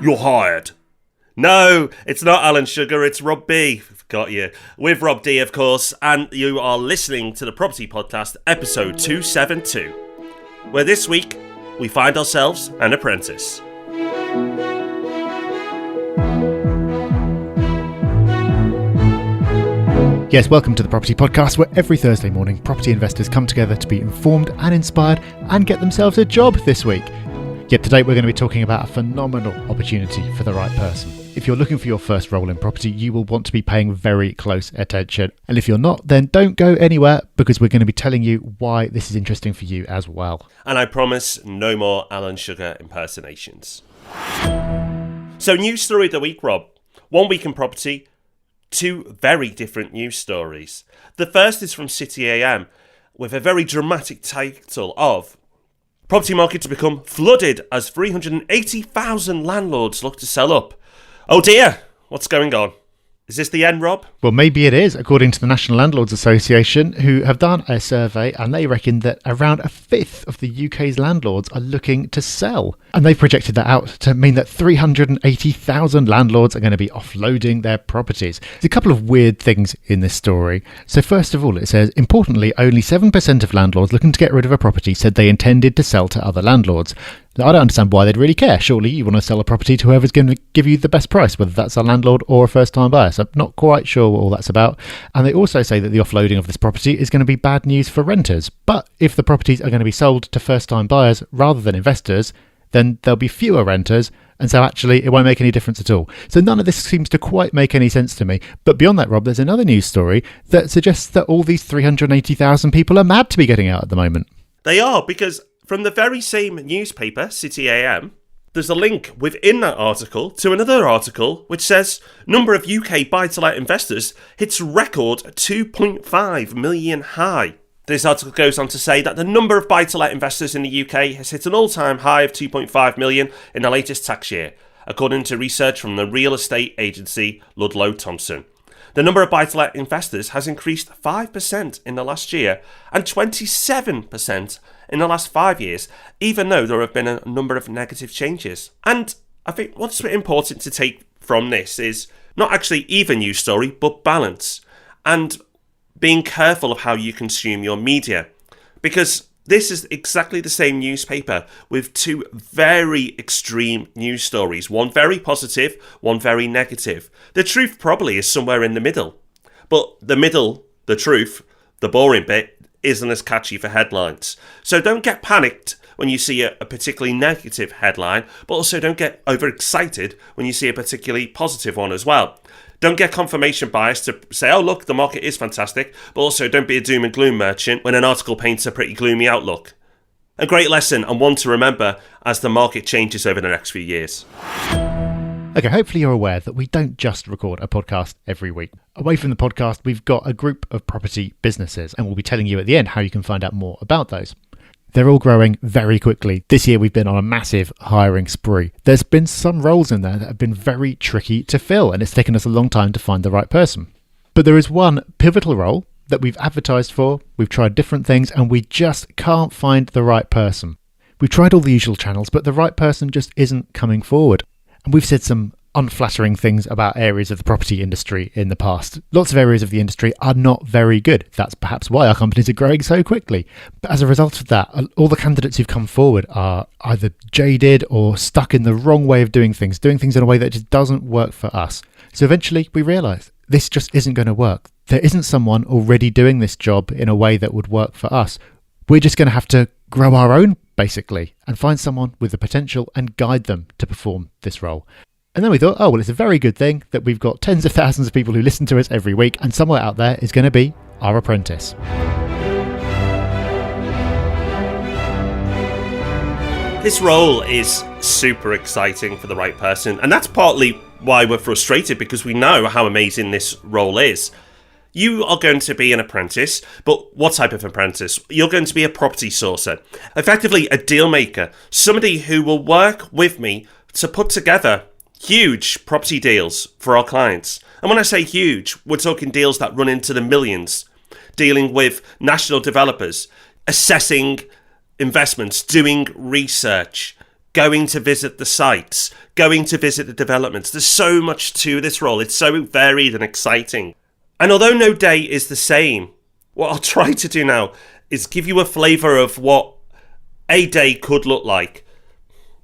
You're hired. No, it's not Alan Sugar, it's Rob B. Got you. With Rob D, of course, and you are listening to the Property Podcast, episode 272, where this week we find ourselves an apprentice. Yes, welcome to the Property Podcast, where every Thursday morning property investors come together to be informed and inspired and get themselves a job this week. Yet today we're going to be talking about a phenomenal opportunity for the right person. If you're looking for your first role in property, you will want to be paying very close attention. And if you're not, then don't go anywhere, because we're going to be telling you why this is interesting for you as well. And I promise no more Alan Sugar impersonations. So, news story of the week, Rob. 1 week in property, two very different news stories. The first is from City AM with a very dramatic title of "Property market to become flooded as 380,000 landlords look to sell up." Oh dear, what's going on? Is this the end, Rob? Well, maybe it is, according to the National Landlords Association, who have done a survey, and they reckon that around a fifth of the UK's landlords are looking to sell. And they projected that out to mean that 380,000 landlords are going to be offloading their properties. There's a couple of weird things in this story. So first of all, it says, importantly, only 7% of landlords looking to get rid of a property said they intended to sell to other landlords. Now, I don't understand why they'd really care. Surely you want to sell a property to whoever's going to give you the best price, whether that's a landlord or a first-time buyer. So I'm not quite sure what all that's about. And they also say that the offloading of this property is going to be bad news for renters. But if the properties are going to be sold to first-time buyers rather than investors, then there'll be fewer renters, and so actually it won't make any difference at all. So none of this seems to quite make any sense to me. But beyond that, Rob, there's another news story that suggests that all these 380,000 people are mad to be getting out at the moment. They are, because from the very same newspaper, City AM, there's a link within that article to another article which says number of UK buy-to-let investors hits record 2.5 million high. This article goes on to say that the number of buy-to-let investors in the UK has hit an all-time high of 2.5 million in the latest tax year, according to research from the real estate agency Ludlow Thompson. The number of buy-to-let investors has increased 5% in the last year and 27% in the last 5 years, even though there have been a number of negative changes. And I think what's important to take from this is not actually even news story, but balance, and being careful of how you consume your media. Because this is exactly the same newspaper with two very extreme news stories. One very positive, one very negative. The truth probably is somewhere in the middle. But the middle, the truth, the boring bit, isn't as catchy for headlines. So don't get panicked when you see a particularly negative headline, but also don't get overexcited when you see a particularly positive one as well. Don't get confirmation bias to say, oh look, the market is fantastic, but also don't be a doom and gloom merchant when an article paints a pretty gloomy outlook. A great lesson, and one to remember as the market changes over the next few years. Okay, hopefully you're aware that we don't just record a podcast every week. Away from the podcast, we've got a group of property businesses, and we'll be telling you at the end how you can find out more about those. They're all growing very quickly. This year we've been on a massive hiring spree. There's been some roles in there that have been very tricky to fill, and it's taken us a long time to find the right person. But there is one pivotal role that we've advertised for, we've tried different things, and we just can't find the right person. We've tried all the usual channels, but the right person just isn't coming forward. And we've said some unflattering things about areas of the property industry in the past. Lots of areas of the industry are not very good. That's perhaps why our companies are growing so quickly. But as a result of that, all the candidates who've come forward are either jaded or stuck in the wrong way of doing things in a way that just doesn't work for us. So eventually we realised this just isn't going to work. There isn't someone already doing this job in a way that would work for us. We're just going to have to grow our own, basically, and find someone with the potential and guide them to perform this role. And then we thought, oh, well, it's a very good thing that we've got tens of thousands of people who listen to us every week, and somewhere out there is going to be our apprentice. This role is super exciting for the right person, and that's partly why we're frustrated, because we know how amazing this role is. You are going to be an apprentice, but what type of apprentice? You're going to be a property sourcer, effectively a deal maker, somebody who will work with me to put together huge property deals for our clients. And when I say huge, we're talking deals that run into the millions, dealing with national developers, assessing investments, doing research, going to visit the sites, going to visit the developments. There's so much to this role. It's so varied and exciting. And although no day is the same, what I'll try to do now is give you a flavour of what a day could look like.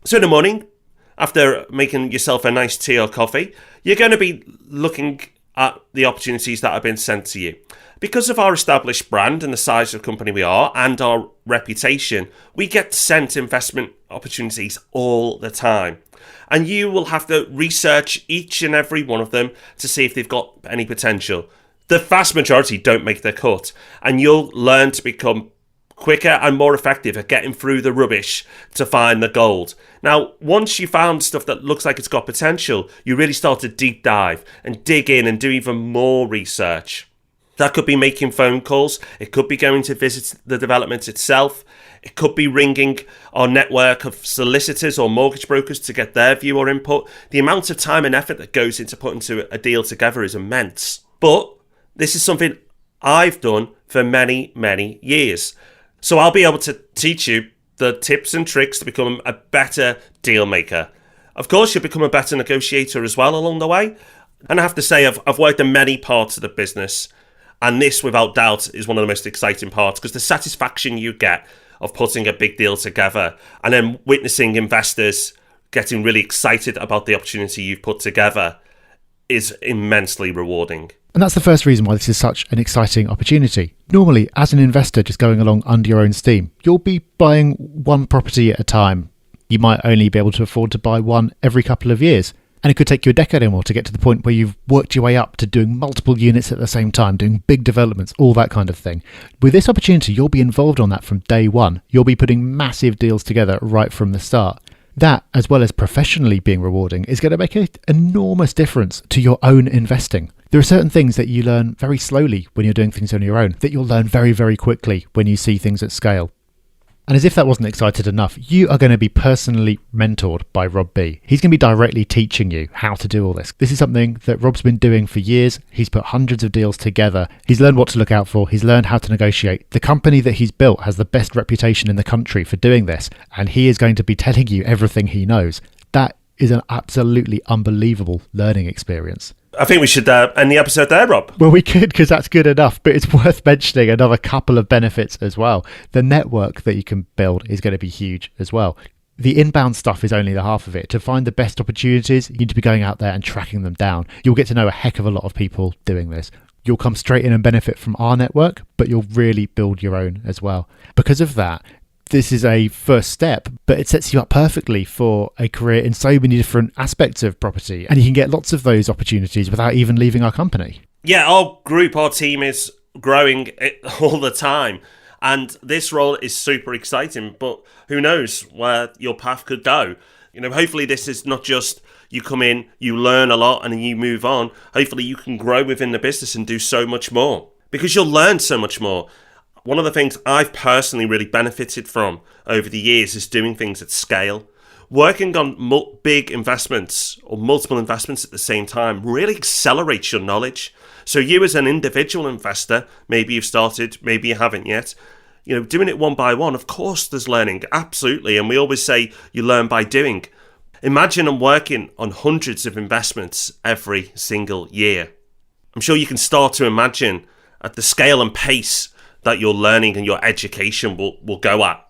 So in the morning, after making yourself a nice tea or coffee, you're going to be looking at the opportunities that have been sent to you. Because of our established brand and the size of company we are and our reputation, we get sent investment opportunities all the time. And you will have to research each and every one of them to see if they've got any potential. The vast majority don't make their cut, and you'll learn to become quicker and more effective at getting through the rubbish to find the gold. Now, once you found stuff that looks like it's got potential, you really start to deep dive and dig in and do even more research. That could be making phone calls. It could be going to visit the development itself. It could be ringing our network of solicitors or mortgage brokers to get their view or input. The amount of time and effort that goes into putting a deal together is immense. But this is something I've done for many, many years. So I'll be able to teach you the tips and tricks to become a better deal maker. Of course, you'll become a better negotiator as well along the way. And I have to say, I've worked in many parts of the business. And this, without doubt, is one of the most exciting parts, because the satisfaction you get of putting a big deal together and then witnessing investors getting really excited about the opportunity you've put together is immensely rewarding. And that's the first reason why this is such an exciting opportunity. Normally, as an investor just going along under your own steam, you'll be buying one property at a time. You might only be able to afford to buy one every couple of years. And it could take you a decade or more to get to the point where you've worked your way up to doing multiple units at the same time, doing big developments, all that kind of thing. With this opportunity, you'll be involved on that from day one. You'll be putting massive deals together right from the start. That, as well as professionally being rewarding, is going to make an enormous difference to your own investing. There are certain things that you learn very slowly when you're doing things on your own, that you'll learn very, very quickly when you see things at scale. And as if that wasn't excited enough, you are going to be personally mentored by Rob B. He's going to be directly teaching you how to do all this. This is something that Rob's been doing for years. He's put hundreds of deals together. He's learned what to look out for. He's learned how to negotiate. The company that he's built has the best reputation in the country for doing this, and he is going to be telling you everything he knows. That is an absolutely unbelievable learning experience. I think we should end the episode there, Rob. Well, we could, because that's good enough, but it's worth mentioning another couple of benefits as well. The network that you can build is going to be huge as well. The inbound stuff is only the half of it. To find the best opportunities, you need to be going out there and tracking them down. You'll get to know a heck of a lot of people doing this. You'll come straight in and benefit from our network, but you'll really build your own as well. Because of that, this is a first step, but it sets you up perfectly for a career in so many different aspects of property. And you can get lots of those opportunities without even leaving our company. Yeah, our group, our team is growing all the time. And this role is super exciting, but who knows where your path could go. You know, hopefully this is not just you come in, you learn a lot and then you move on. Hopefully you can grow within the business and do so much more, because you'll learn so much more. One of the things I've personally really benefited from over the years is doing things at scale. Working on big investments or multiple investments at the same time really accelerates your knowledge. So you as an individual investor, maybe you've started, maybe you haven't yet, you know, doing it one by one, of course there's learning, absolutely. And we always say you learn by doing. Imagine I'm working on hundreds of investments every single year. I'm sure you can start to imagine at the scale and pace that your learning and your education will go at.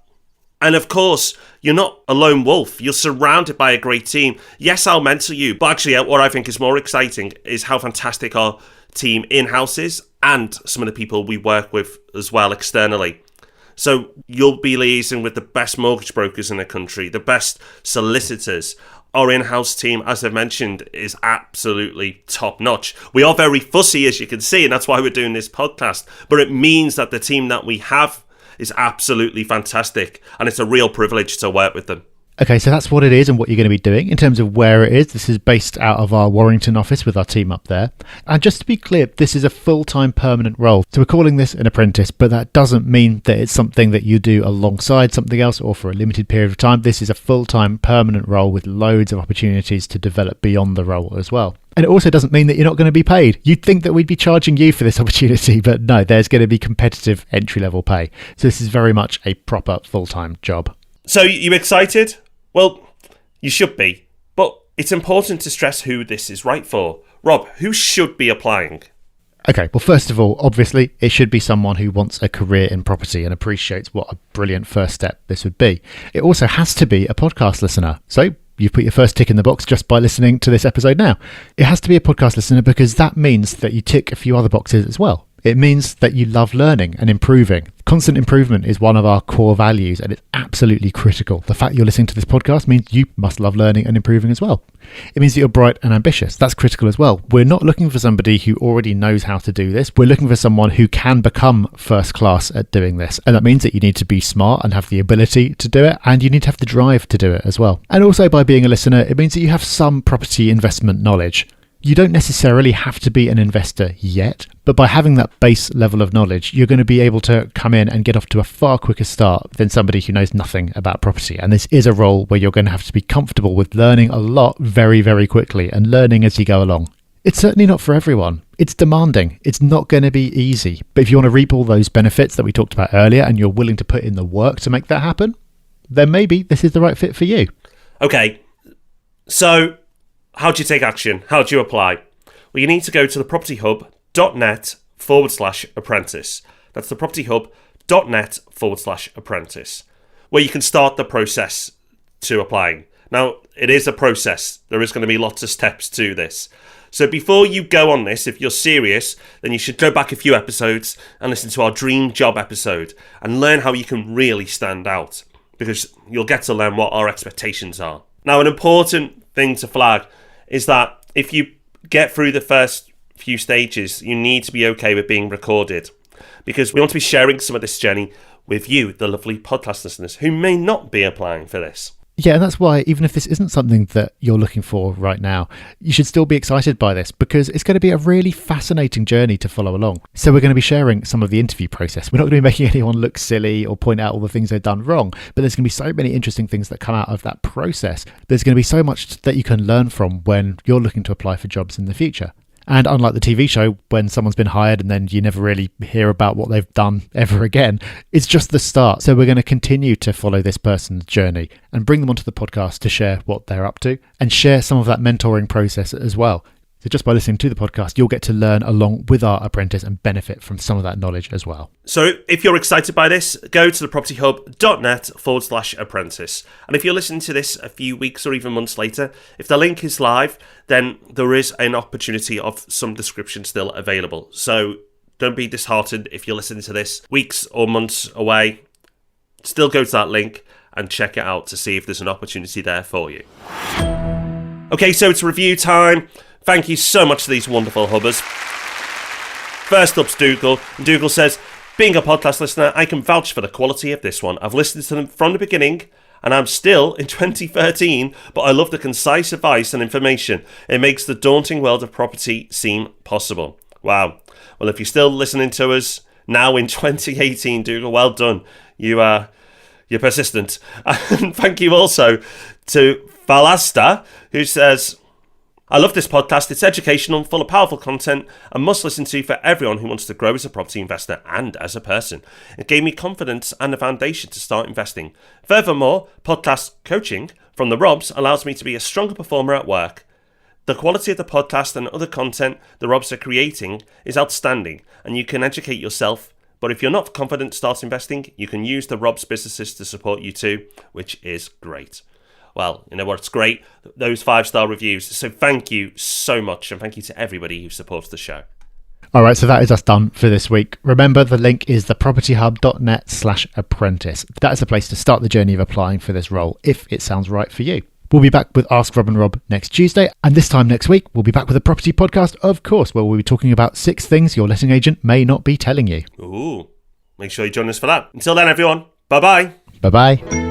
And of course, you're not a lone wolf. You're surrounded by a great team. Yes, I'll mentor you, but actually what I think is more exciting is how fantastic our team in-house is and some of the people we work with as well externally. So you'll be liaising with the best mortgage brokers in the country, the best solicitors. Our in-house team, as I've mentioned, is absolutely top-notch. We are very fussy, as you can see, and that's why we're doing this podcast. But it means that the team that we have is absolutely fantastic, and it's a real privilege to work with them. Okay, so that's what it is and what you're going to be doing. In terms of where it is, this is based out of our Warrington office with our team up there. And just to be clear, this is a full-time permanent role. So we're calling this an apprentice, but that doesn't mean that it's something that you do alongside something else or for a limited period of time. This is a full-time permanent role with loads of opportunities to develop beyond the role as well. And it also doesn't mean that you're not going to be paid. You'd think that we'd be charging you for this opportunity, but no, there's going to be competitive entry-level pay. So this is very much a proper full-time job. So you excited? Well, You should be. But it's important to stress who this is right for. Rob, who should be applying? Okay, well, first of all, obviously, it should be someone who wants a career in property and appreciates what a brilliant first step this would be. It also has to be a podcast listener. So you've put your first tick in the box just by listening to this episode now. It has to be a podcast listener because that means that you tick a few other boxes as well. It means that you love learning and improving. Constant improvement is one of our core values, and it's absolutely critical. The fact you're listening to this podcast means you must love learning and improving as well. It means that you're bright and ambitious. That's critical as well. We're not looking for somebody who already knows how to do this. We're looking for someone who can become first class at doing this. And that means that you need to be smart and have the ability to do it, and you need to have the drive to do it as well. And also, by being a listener, it means that you have some property investment knowledge. You don't necessarily have to be an investor yet, but by having that base level of knowledge, you're going to be able to come in and get off to a far quicker start than somebody who knows nothing about property. And this is a role where you're going to have to be comfortable with learning a lot very, very quickly and learning as you go along. It's certainly not for everyone. It's demanding. It's not going to be easy. But if you want to reap all those benefits that we talked about earlier and you're willing to put in the work to make that happen, then maybe this is the right fit for you. Okay, so how do you take action? How do you apply? Well, you need to go to thepropertyhub.net/apprentice. That's thepropertyhub.net/apprentice, where you can start the process to applying. Now, it is a process. There is going to be lots of steps to this. So before you go on this, if you're serious, then you should go back a few episodes and listen to our dream job episode and learn how you can really stand out, because you'll get to learn what our expectations are. Now, an important thing to flag is that if you get through the first few stages, you need to be okay with being recorded, because we want to be sharing some of this journey with you, the lovely podcast listeners, who may not be applying for this. Yeah, and that's why even if this isn't something that you're looking for right now, you should still be excited by this, because it's going to be a really fascinating journey to follow along. So we're going to be sharing some of the interview process. We're not going to be making anyone look silly or point out all the things they've done wrong, but there's going to be so many interesting things that come out of that process. There's going to be so much that you can learn from when you're looking to apply for jobs in the future. And unlike the TV show, when someone's been hired and then you never really hear about what they've done ever again, it's just the start. So we're going to continue to follow this person's journey and bring them onto the podcast to share what they're up to and share some of that mentoring process as well. So just by listening to the podcast, you'll get to learn along with our apprentice and benefit from some of that knowledge as well. So if you're excited by this, go to thepropertyhub.net/apprentice. And if you're listening to this a few weeks or even months later, if the link is live, then there is an opportunity of some description still available. So don't be disheartened if you're listening to this weeks or months away. Still go to that link and check it out to see if there's an opportunity there for you. Okay, so it's review time. Thank you so much to these wonderful hubbers. First up's Dougal. And Dougal says, being a podcast listener, I can vouch for the quality of this one. I've listened to them from the beginning, and I'm still in 2013, but I love the concise advice and information. It makes the daunting world of property seem possible. Wow. Well, if you're still listening to us now in 2018, Dougal, well done. You're persistent. And thank you also to Valasta, who says, I love this podcast. It's educational, full of powerful content, and must listen to for everyone who wants to grow as a property investor and as a person. It gave me confidence and a foundation to start investing. Furthermore, podcast coaching from the Robs allows me to be a stronger performer at work. The quality of the podcast and other content the Robs are creating is outstanding, and you can educate yourself. But if you're not confident to start investing, you can use the Robs businesses to support you too, which is great. Well, you know what's great? Those 5-star reviews. So thank you so much, and thank you to everybody who supports the show. All right, so that is us done for this week. Remember, the link is thepropertyhub.net/apprentice. That is the place to start the journey of applying for this role, if it sounds right for you. We'll be back with Ask Rob and Rob next Tuesday, and this time next week, we'll be back with a property podcast, of course, where we'll be talking about 6 things your letting agent may not be telling you. Ooh, make sure you join us for that. Until then, everyone, bye-bye. Bye-bye.